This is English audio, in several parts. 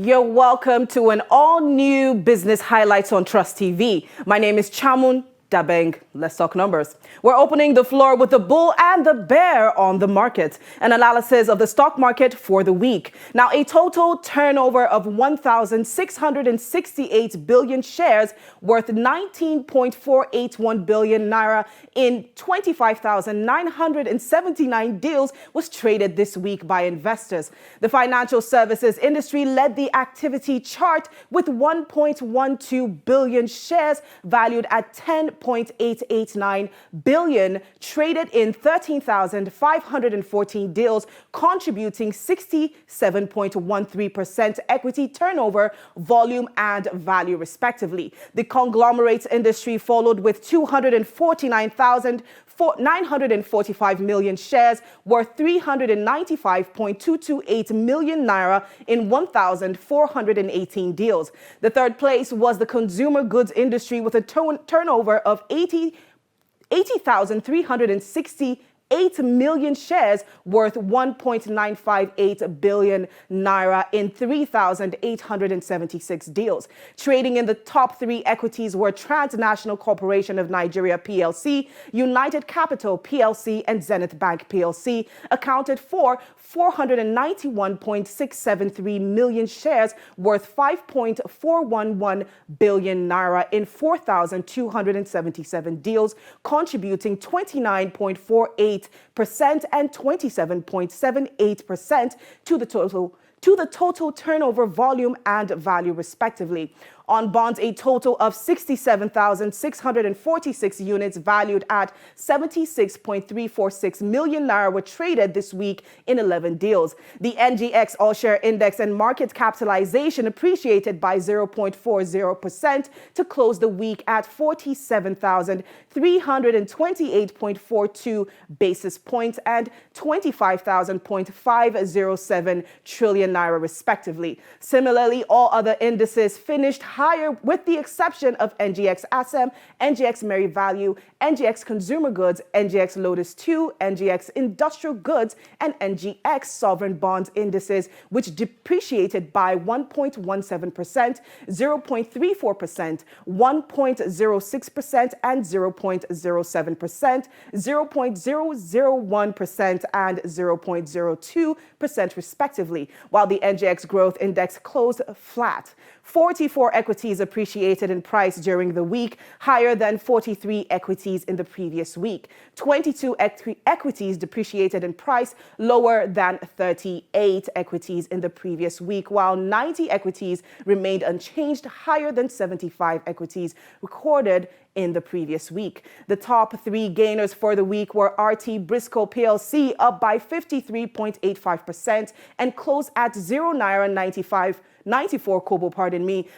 You're welcome to an all-new business highlights on Trust TV. My name is Chamun Dabeng. Let's talk numbers. We're opening the floor with the bull and the bear on the market. An analysis of the stock market for the week. Now, a total turnover of 1,668 billion shares worth 19.481 billion naira in 25,979 deals was traded this week by investors. The financial services industry led the activity chart with 1.12 billion shares valued at 10.889 billion traded in 13,514 deals, contributing 67.13% equity turnover, volume and value respectively. The conglomerates industry followed with 249,945 million shares worth 395.228 million naira in 1,418 deals. The third place was the consumer goods industry with a turnover of 80,368 million shares worth 1.958 billion naira in 3,876 deals. Trading in the top three equities were Transnational Corporation of Nigeria PLC, United Capital PLC, and Zenith Bank PLC, accounted for 491.673 million shares worth 5.411 billion naira in 4,277 deals, contributing 29.48% and 27.78% to the total turnover, volume and value respectively. On bonds, a total of 67,646 units valued at 76.346 million naira were traded this week in 11 deals. The NGX All-Share Index and market capitalization appreciated by 0.40% to close the week at 47,328.42 basis points and 25,507 trillion naira respectively. Similarly, all other indices finished higher with the exception of NGX ASEM, NGX Merry Value, NGX Consumer Goods, NGX Lotus 2, NGX Industrial Goods, and NGX Sovereign Bonds indices, which depreciated by 1.17%, 0.34%, 1.06%, and 0.07%, 0.001%, and 0.02% respectively, while the NGX Growth Index closed flat. 44 equities appreciated in price during the week, higher than 43 equities in the previous week. 22 equities depreciated in price, lower than 38 equities in the previous week, while 90 equities remained unchanged, higher than 75 equities recorded in the previous week. The top three gainers for the week were RT Briscoe PLC, up by 53.85% and closed at 0 naira 94 kobo,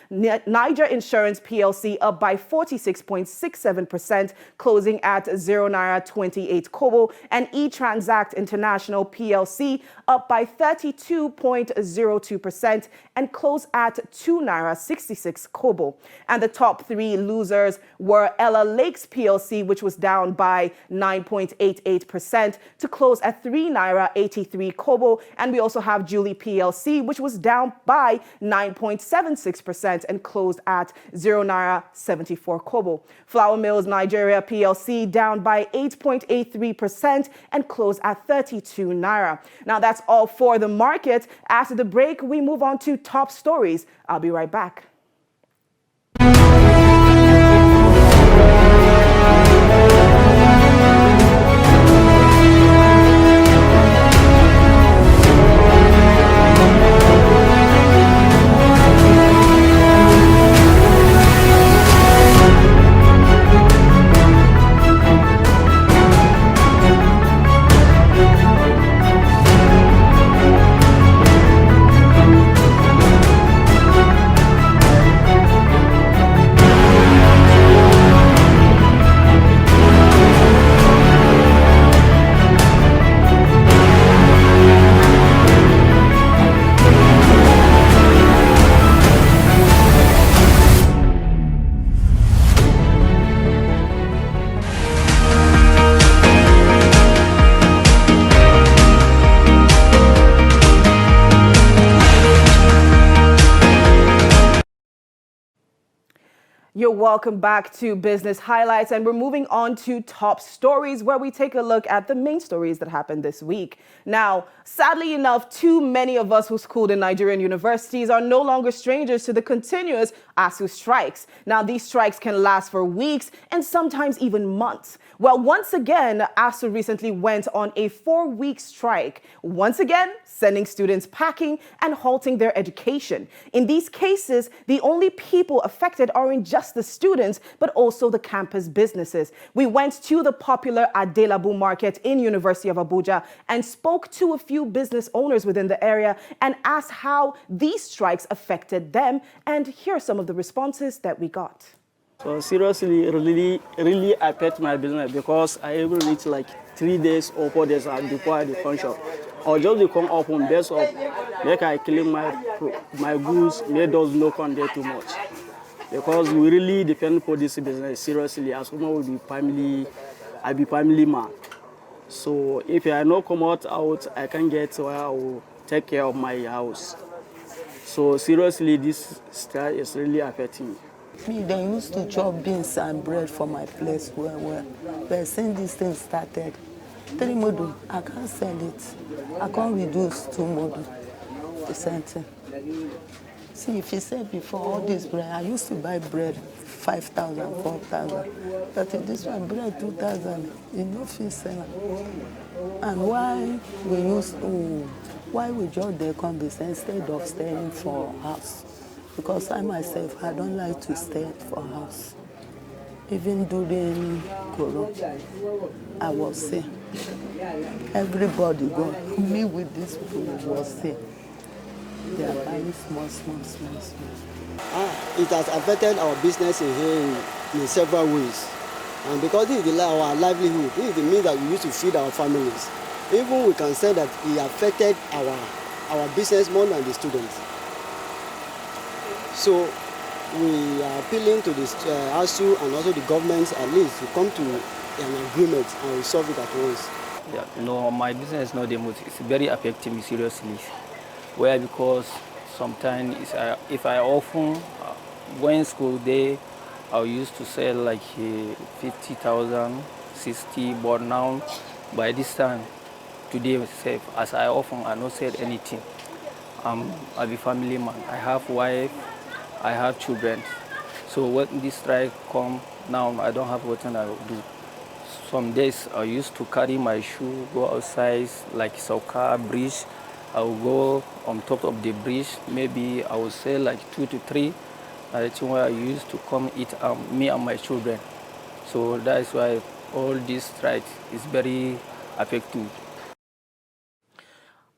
Niger Insurance PLC up by 46.67%, closing at 0 naira 28 kobo, and eTransact International PLC up by 32.02% and closed at 2 naira 66 kobo. And the top three losers were Ella Lakes PLC, which was down by 9.88% to close at 3 naira 83 kobo, and we also have Julie PLC, which was down by 9.76% and closed at 0 naira 74 kobo. Flour Mills Nigeria PLC down by 8.83% and closed at 32 naira. Now that's all for the market. After the break, we move on to top stories. I'll be right back. You're welcome back to Business Highlights, and we're moving on to top stories where we take a look at the main stories that happened this week. Now, sadly enough, too many of us who schooled in Nigerian universities are no longer strangers to the continuous Asuu strikes. Now, these strikes can last for weeks and sometimes even months. Well, once again, Asuu recently went on a 4-week strike, once again sending students packing and halting their education. In these cases, the only people affected aren't just the students, but also the campus businesses. We went to the popular Adelabu market in University of Abuja and spoke to a few business owners within the area and asked how these strikes affected them. And here are some of the responses that we got. So seriously, really affect my business because I even reach like 3 days or 4 days before I come shop. Or just come up on best of make I clean my goods, make those no come there too much. Because we really depend for this business seriously. As someone will be family, I be family man. So if I not come out, I can get where I will take care of my house. So seriously, this strike is really affecting me. Me, they used to chop beans and bread for my place well. But since this thing started, 3 modu, I can't sell it. I can't reduce 2 modu. The same thing. See, if you said before all this bread, I used to buy bread 5,000, 4,000. But if this one bread 2,000, enough is sell. And why we just there come this instead of staying for house? Because I myself, I don't like to stay for house. Even during Corona, I was sick. Everybody go. Me with this people was sick. They are buying small. It has affected our business in several ways. And because this is our livelihood, this is the means that we use to feed our families. Even we can say that it affected our business more than the students. So we are appealing to the Asuu and also the government at least to come to an agreement and resolve it at once. Yeah, no, my business is not the most. It's very affecting me seriously. Where because sometimes if I often when school day, I used to sell like 50,000, 60, but now by this time today as I often I not sell anything. I be family man. I have wife, I have children. So when this strike come now, I don't have what I will do. Some days I used to carry my shoe, go outside like soccer, bridge. I will go on top of the bridge. Maybe I will sell like 2 to 3. That's where I used to come eat me and my children. So that's why all this strike is very affecting.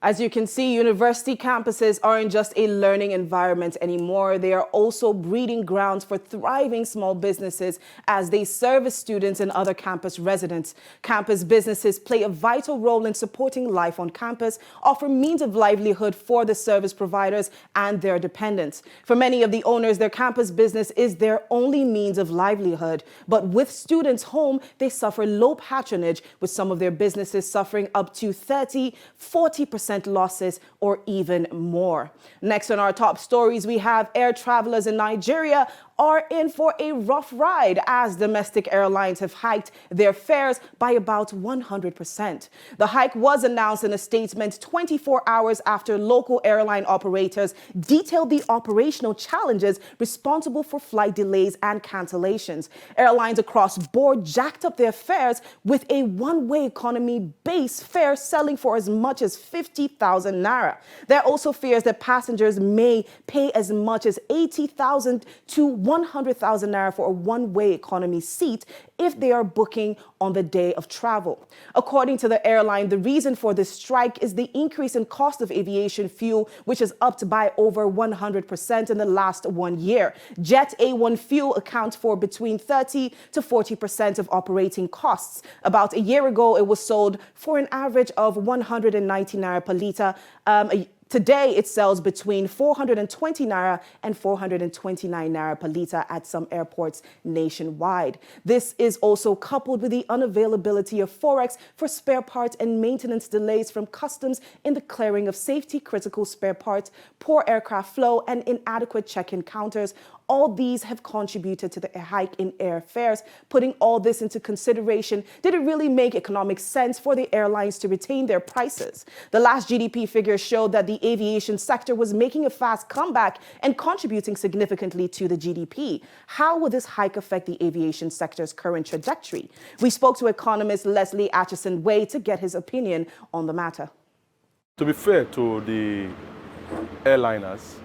As you can see, university campuses aren't just a learning environment anymore. They are also breeding grounds for thriving small businesses as they service students and other campus residents. Campus businesses play a vital role in supporting life on campus, offer means of livelihood for the service providers and their dependents. For many of the owners, their campus business is their only means of livelihood. But with students home, they suffer low patronage, with some of their businesses suffering up to 30–40% losses or even more. Next on our top stories, we have air travelers in Nigeria are in for a rough ride as domestic airlines have hiked their fares by about 100%. The hike was announced in a statement 24 hours after local airline operators detailed the operational challenges responsible for flight delays and cancellations. Airlines across board jacked up their fares, with a one-way economy base fare selling for as much as 50,000 naira. There are also fears that passengers may pay as much as 80,000 to 100,000 naira for a one-way economy seat if they are booking on the day of travel. According to the airline, the reason for this strike is the increase in cost of aviation fuel, which is upped by over 100% in the last 1 year. Jet A1 fuel accounts for between 30 to 40% of operating costs. About a year ago, it was sold for an average of 190 naira per litre. Today, it sells between 420 naira and 429 naira per litre at some airports nationwide. This is also coupled with the unavailability of forex for spare parts and maintenance delays from customs in the clearing of safety critical spare parts, poor aircraft flow, and inadequate check-in counters, All these have contributed to the hike in airfares. Putting all this into consideration, did it really make economic sense for the airlines to retain their prices? The last GDP figures showed that the aviation sector was making a fast comeback and contributing significantly to the GDP. How will this hike affect the aviation sector's current trajectory? We spoke to economist Leslie Atchison-Way to get his opinion on the matter. To be fair to the airliners,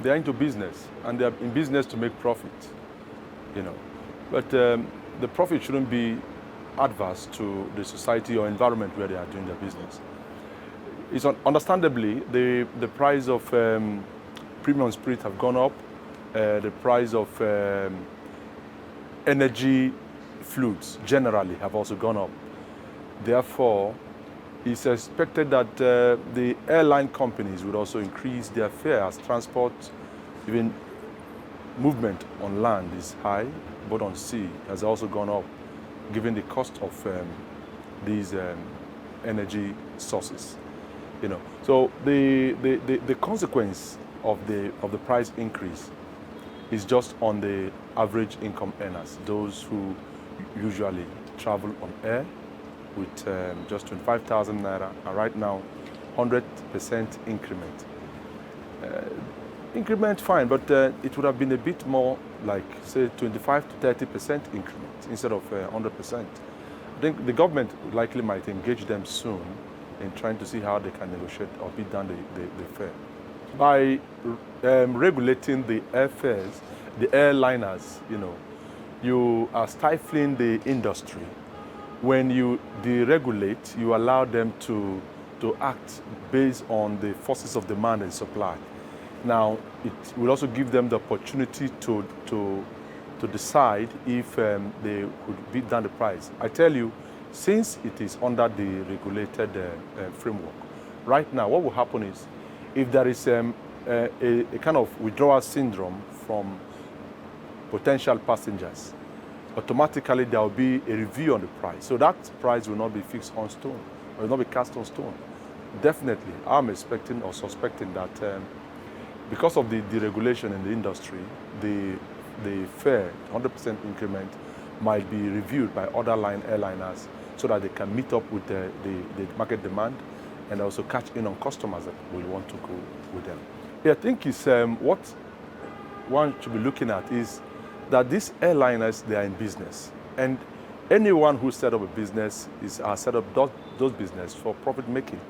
they're into business and they're in business to make profit, But the profit shouldn't be adverse to the society or environment where they are doing their business. It's understandably, the price of premium spirit have gone up, the price of energy fluids generally have also gone up. Therefore, it's expected that the airline companies would also increase their fare as transport, even movement on land is high, but on sea has also gone up, given the cost of these energy sources. So the consequence of the price increase is just on the average income earners, those who usually travel on air with just 25,000 naira, and right now 100% increment. Increment fine, but it would have been a bit more like, say, 25 to 30% increment instead of 100%. I think the government likely might engage them soon in trying to see how they can negotiate or beat down the fare. By regulating the airfares, the airliners, you are stifling the industry. When you deregulate, you allow them to act based on the forces of demand and supply. Now, it will also give them the opportunity to decide if they could beat down the price. I tell you, since it is under the regulated framework, right now what will happen is, if there is a kind of withdrawal syndrome from potential passengers, automatically there will be a review on the price. So that price will not be fixed on stone, or will not be cast on stone. Definitely, I'm expecting or suspecting that because of the deregulation in the industry, the fare, 100% increment, might be reviewed by other airliners so that they can meet up with the market demand and also catch in on customers that will want to go with them. Yeah, I think it's what one should be looking at is that these airliners, they are in business. And anyone who set up a business set up those business for profit making.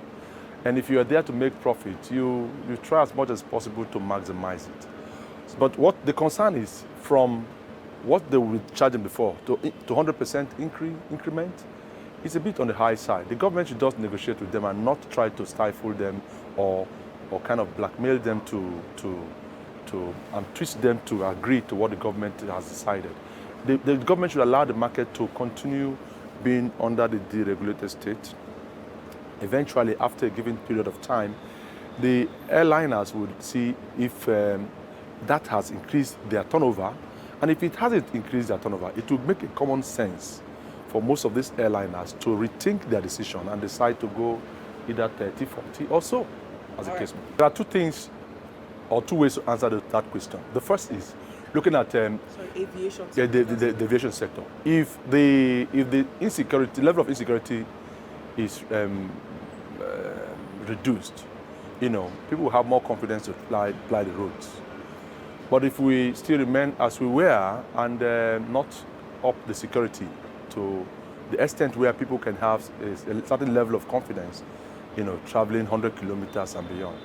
And if you are there to make profit, you try as much as possible to maximize it. But what the concern is, from what they were charging before to 100% increment, it's a bit on the high side. The government should just negotiate with them and not try to stifle them or kind of blackmail them to twist them to agree to what the government has decided. The government should allow the market to continue being under the deregulated state. Eventually, after a given period of time, the airliners would see if that has increased their turnover. And if it hasn't increased their turnover, it would make a common sense for most of these airliners to rethink their decision and decide to go either 30, 40 or so, as the case may be. There are two things or two ways to answer that question. The first is looking at aviation the aviation sector. If the insecurity level of insecurity is reduced, people will have more confidence to fly the roads. But if we still remain as we were and not up the security to the extent where people can have a certain level of confidence, traveling 100 kilometers and beyond,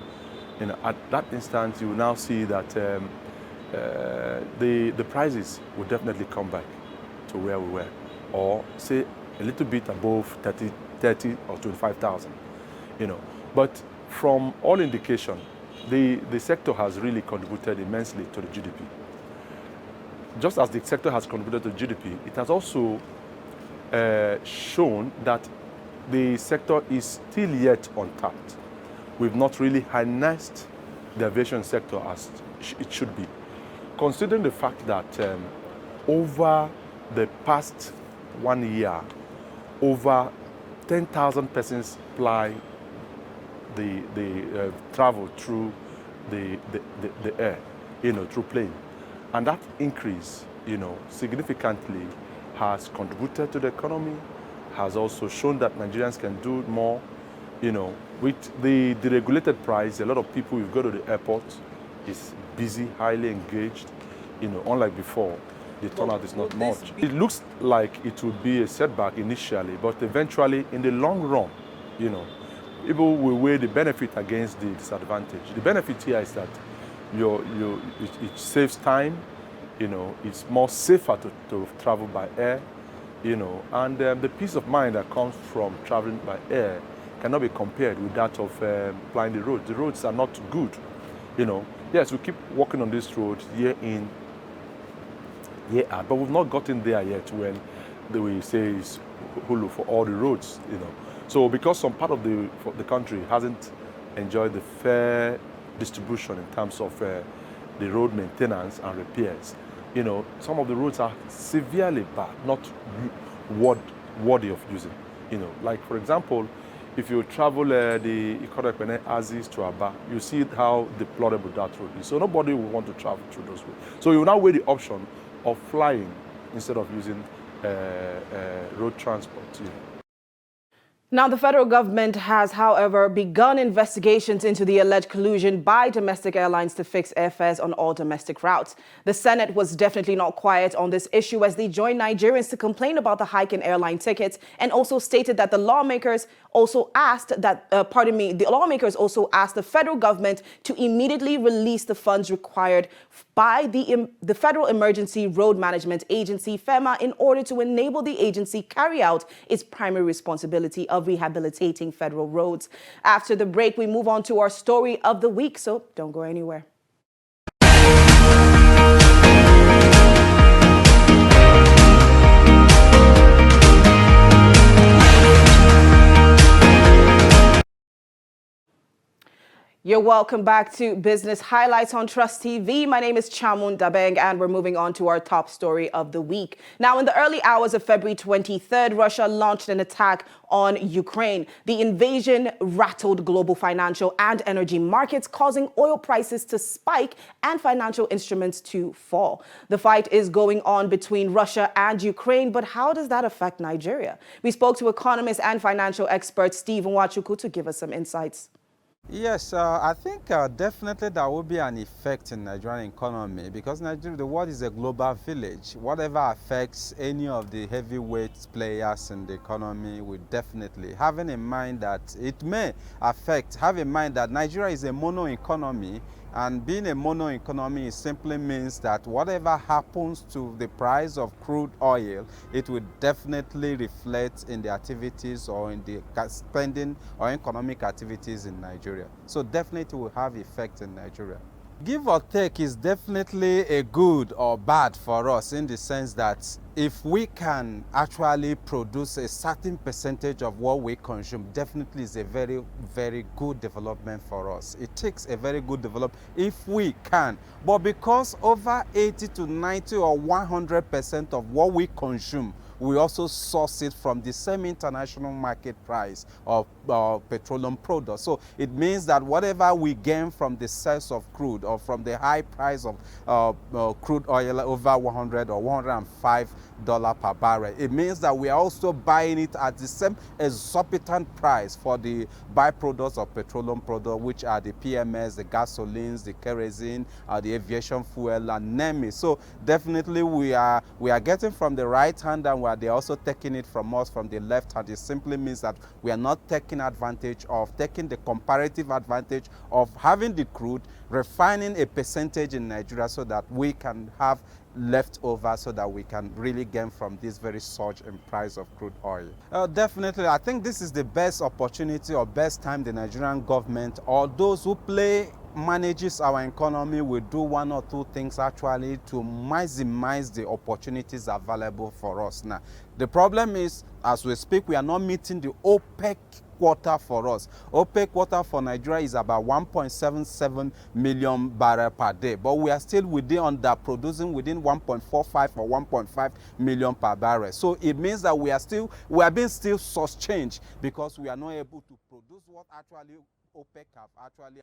at that instance you will now see that the prices will definitely come back to where we were, or say a little bit above 30 or 25,000, But from all indication, the sector has really contributed immensely to the GDP. Just as the sector has contributed to GDP, it has also shown that the sector is still yet untapped. We've not really harnessed the aviation sector as it should be. Considering the fact that over the past 1 year, over 10,000 persons ply the travel through the air, through plane. And that increase, significantly has contributed to the economy, has also shown that Nigerians can do more. With the deregulated price, a lot of people who go to the airport is busy, highly engaged. Unlike before, the turnout is not much. It looks like it would be a setback initially, but eventually, in the long run, people will weigh the benefit against the disadvantage. The benefit here is that it saves time, it's more safer to travel by air, and the peace of mind that comes from traveling by air cannot be compared with that of flying the roads. The roads are not good, Yes, we keep working on this road year in, year out, but we've not gotten there yet when we say it's Hulu for all the roads, So because some part of the country hasn't enjoyed the fair distribution in terms of the road maintenance and repairs, some of the roads are severely bad, not worthy of using. Like for example, if you travel the Ikorekpene Aziz to Aba, you see how deplorable that road is. So nobody will want to travel through those roads. So you now weigh the option of flying instead of using road transport. Now, the federal government has, however, begun investigations into the alleged collusion by domestic airlines to fix airfares on all domestic routes. The Senate was definitely not quiet on this issue as they joined Nigerians to complain about the hike in airline tickets and also stated that the lawmakers also asked the federal government to immediately release the funds required by the Federal Emergency Road Management Agency, FEMA, in order to enable the agency carry out its primary responsibility of rehabilitating federal roads. After the break, we move on to our story of the week, so don't go anywhere. You're welcome back to Business Highlights on Trust TV. My name is Chamun Dabeng, and we're moving on to our top story of the week. Now, in the early hours of February 23rd, Russia launched an attack on Ukraine. The invasion rattled global financial and energy markets, causing oil prices to spike and financial instruments to fall. The fight is going on between Russia and Ukraine, but how does that affect Nigeria? We spoke to economist and financial expert Stephen Nwachukwu to give us some insights. Yes, I think definitely there will be an effect in Nigerian economy because Nigeria, the world is a global village. Whatever affects any of the heavyweight players in the economy will definitely, having in mind that it may affect, have in mind that Nigeria is a mono economy, and being a mono economy simply means that whatever happens to the price of crude oil, it will definitely reflect in the activities or in the spending or economic activities in Nigeria. So definitely will have effect in Nigeria. Give or take is definitely a good or bad for us in the sense that if we can actually produce a certain percentage of what we consume, definitely is a very, very good development for us. It takes a very good development if we can. But because over 80 to 90 or 100% of what we consume, we also source it from the same international market price of petroleum products. So it means that whatever we gain from the sales of crude or from the high price of crude oil over 100 or 105 $1 per barrel. It means that we are also buying it at the same exorbitant price for the byproducts of petroleum product, which are the PMS, the gasolines, the kerosene, the aviation fuel, and name it. So definitely we are getting from the right hand, and they're also taking it from us from the left hand. It simply means that we are not taking advantage of, taking the comparative advantage of having the crude, refining a percentage in Nigeria so that we can have left over, so that we can really gain from this very surge in price of crude oil. Definitely, I think this is the best opportunity or best time the Nigerian government or those who manages our economy will do one or two things actually to maximize the opportunities available for us now. The problem is, as we speak, we are not meeting the OPEC quota for us. OPEC quota for Nigeria is about 1.77 million barrels per day, but we are still producing within 1.45 or 1.5 million per barrel. So it means that we are being still shortchanged because we are not able to produce what actually OPEC have actually.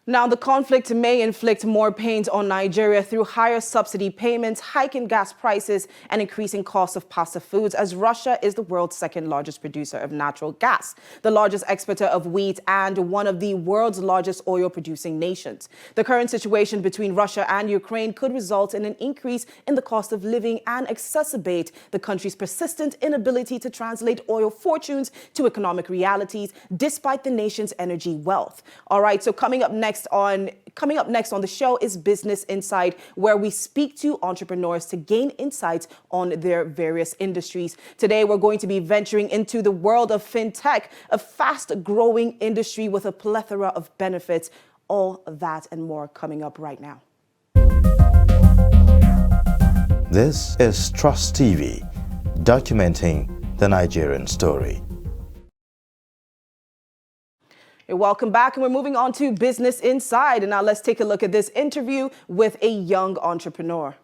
Now, the conflict may inflict more pain on Nigeria through higher subsidy payments, hiking gas prices, and increasing costs of pasta foods, as Russia is the world's second largest producer of natural gas, the largest exporter of wheat, and one of the world's largest oil-producing nations. The current situation between Russia and Ukraine could result in an increase in the cost of living and exacerbate the country's persistent inability to translate oil fortunes to economic realities, despite the nation's energy wealth. All right, so coming up next on the show is Business Insight, where we speak to entrepreneurs to gain insights on their various industries. Today, we're going to be venturing into the world of fintech, a fast-growing industry with a plethora of benefits. All that and more coming up right now. This is Trust TV, documenting the Nigerian story. Welcome back, and we're moving on to Business Inside. And now let's take a look at this interview with a young entrepreneur.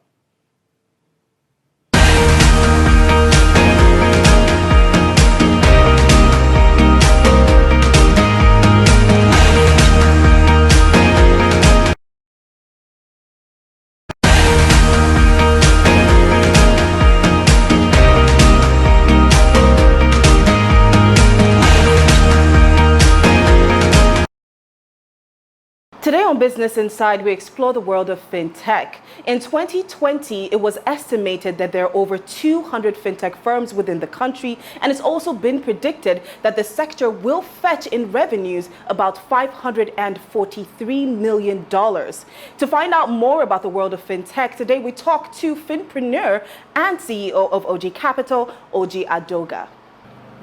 Today on Business Inside, we explore the world of fintech. In 2020, it was estimated that there are over 200 fintech firms within the country, and it's also been predicted that the sector will fetch in revenues about $543 million. To find out more about the world of fintech, today we talk to finpreneur and CEO of OG Capital, OG Adoga.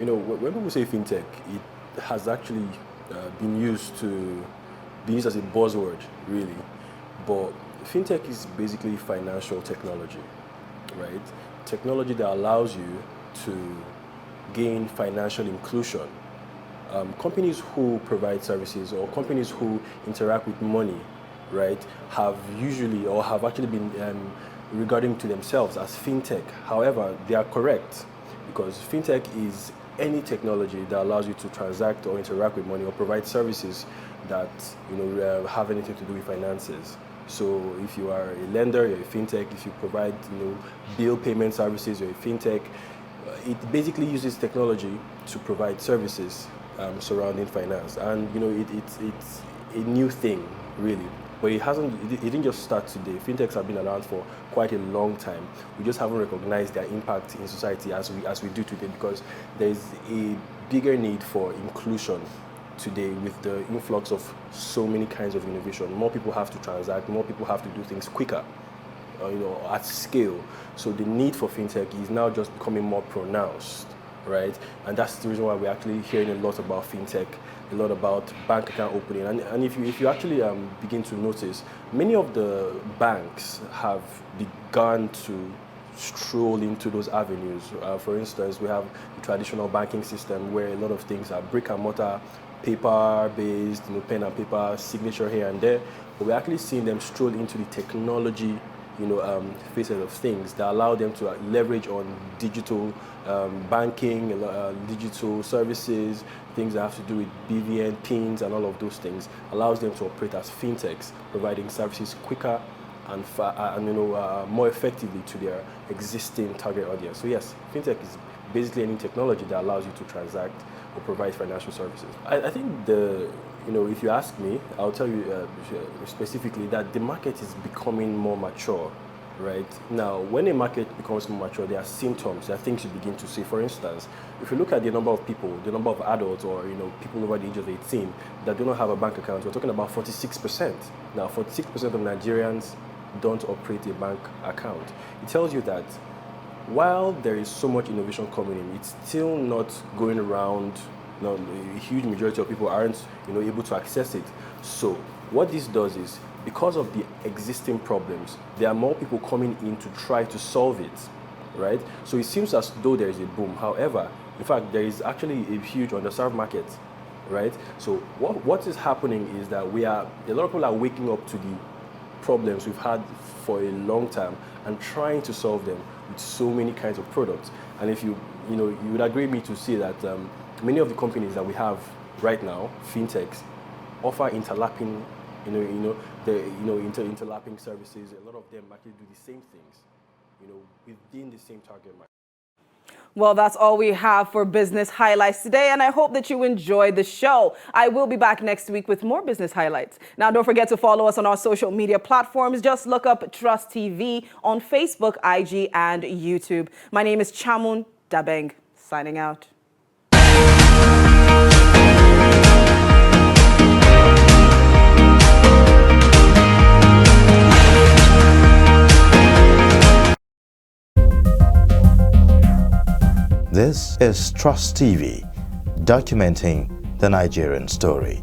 You know, when people say fintech, it has actually been used as a buzzword, really. But fintech is basically financial technology, right? Technology that allows you to gain financial inclusion. Companies who provide services or companies who interact with money, right, have actually been regarding to themselves as fintech. However, they are correct, because fintech is any technology that allows you to transact or interact with money or provide services that have anything to do with finances. So if you are a lender, you're a fintech. If you provide bill payment services, you're a fintech. It basically uses technology to provide services surrounding finance, and it's a new thing, really. But it didn't just start today. Fintechs have been around for quite a long time. We just haven't recognized their impact in society as we do today, because there is a bigger need for inclusion today with the influx of so many kinds of innovation. More people have to transact, more people have to do things quicker, at scale. So the need for fintech is now just becoming more pronounced, right? And that's the reason why we're actually hearing a lot about fintech, a lot about bank account opening. And if you actually begin to notice, many of the banks have begun to stroll into those avenues. For instance, we have the traditional banking system where a lot of things are brick and mortar, paper-based, pen and paper, signature here and there. But we're actually seeing them stroll into the technology, phases of things that allow them to leverage on digital banking, digital services, things that have to do with BVN, PINs, and all of those things. Allows them to operate as fintechs, providing services quicker and more effectively to their existing target audience. So yes, fintech is basically any technology that allows you to transact or provide financial services. I think if you ask me, I'll tell you specifically that the market is becoming more mature, right? Now, when a market becomes more mature, there are symptoms, there are things you begin to see. For instance, if you look at the number of people, the number of adults or people over the age of 18 that do not have a bank account, we're talking about 46%. Now, 46% of Nigerians don't operate a bank account. It tells you that while there is so much innovation coming in, it's still not going around. A huge majority of people aren't able to access it. So what this does is, because of the existing problems, there are more people coming in to try to solve it, right? So it seems as though there is a boom. However, in fact, there is actually a huge underserved market, right? So what is happening is that a lot of people are waking up to the problems we've had for a long time and trying to solve them with so many kinds of products. And if you would agree with me to say that many of the companies that we have right now, fintechs, offer interlapping Interlapping services. A lot of them actually do the same things, within the same target market. Well, that's all we have for business highlights today, and I hope that you enjoyed the show. I will be back next week with more business highlights. Now, don't forget to follow us on our social media platforms. Just look up Trust TV on Facebook, IG, and YouTube. My name is Chamun Dabeng, signing out. This is Trust TV, documenting the Nigerian story.